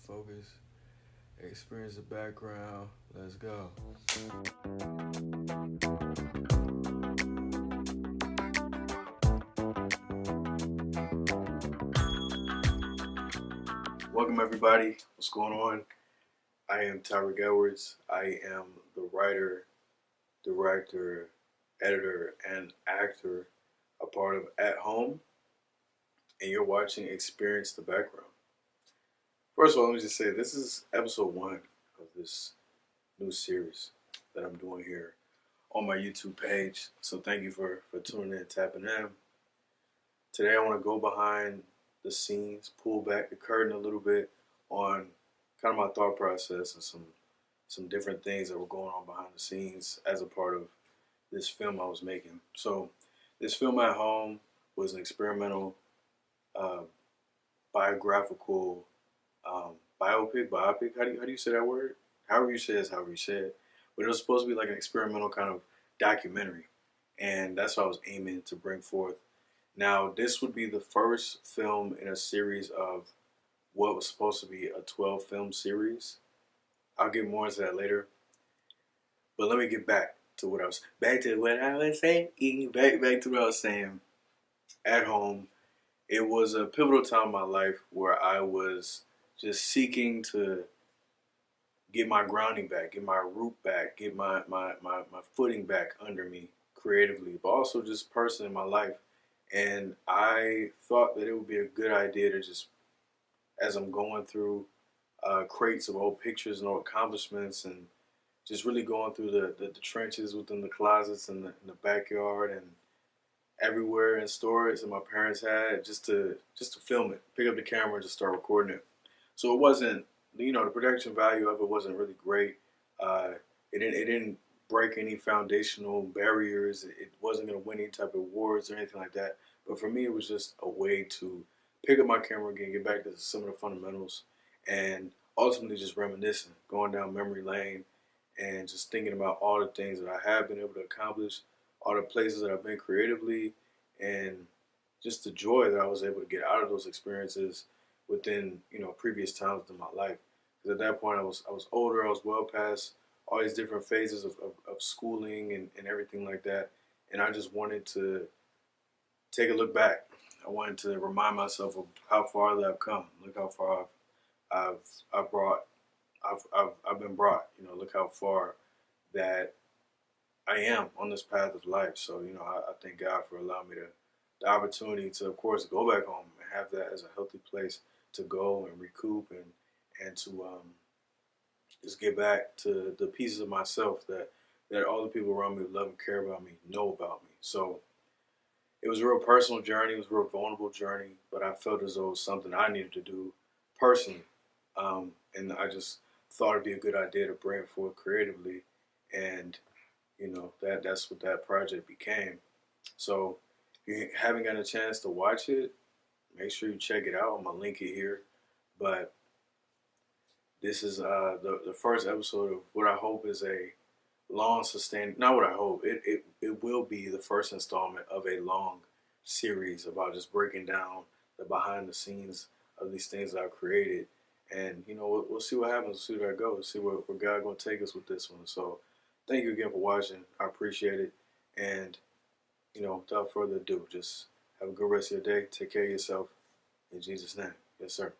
focus, experience the background. Let's go. Welcome everybody. What's going on? I am Tyreek Edwards. I am the writer, director, editor, and actor, a part of At Home, and you're watching Experience the Background. First of all, let me just say this is episode 1 of this new series that I'm doing here on my YouTube page. So thank you for tuning in, tapping in. Today I want to go behind the scenes, pull back the curtain a little bit on kind of my thought process and some different things that were going on behind the scenes as a part of this film I was making. So this film At Home was an experimental biographical biopic. How do you say that word? However you say it is however you say it. But it was supposed to be like an experimental kind of documentary, and that's what I was aiming to bring forth. Now, this would be the first film in a series of what was supposed to be a 12-film series. I'll get more into that later. But let me get back to what I was saying. Back to what I was saying. At Home, it was a pivotal time in my life where I was just seeking to get my grounding back, get my root back, get my footing back under me creatively, but also just personally in my life. And I thought that it would be a good idea to just, as I'm going through crates of old pictures and old accomplishments, and just really going through the trenches within the closets and the backyard and everywhere in storage that my parents had, just to film it, pick up the camera and just start recording it. So it wasn't, the production value of it wasn't really great. It didn't break any foundational barriers. It wasn't going to win any type of awards or anything like that. But for me, it was just a way to pick up my camera again, get back to some of the fundamentals, and ultimately just reminiscing, going down memory lane, and just thinking about all the things that I have been able to accomplish, all the places that I've been creatively, and just the joy that I was able to get out of those experiences within previous times in my life. Because at that point I was older, I was well past all these different phases of schooling and everything like that, and I just wanted to take a look back. I wanted to remind myself of how far that I've come. Look how far I've been brought. Look how far that I am on this path of life. So I thank God for allowing me the opportunity to, of course, go back home and have that as a healthy place to go and recoup and to just get back to the pieces of myself that all the people around me love and care about me, know about me. So it was a real personal journey. It was a real vulnerable journey, but I felt as though it was something I needed to do personally. And I just thought it'd be a good idea to bring it forth creatively. And, that's what that project became. So if you haven't gotten a chance to watch it, make sure you check it out. I'm going to link it here. But this is the first episode of what I hope is a long sustained, not what I hope, it will be the first installment of a long series about just breaking down the behind the scenes of these things that I've created. And we'll see what happens, we'll see where that goes, we'll see where God gonna take us with this one. So thank you again for watching. I appreciate it. And without further ado, just have a good rest of your day. Take care of yourself. In Jesus' name. Yes, sir.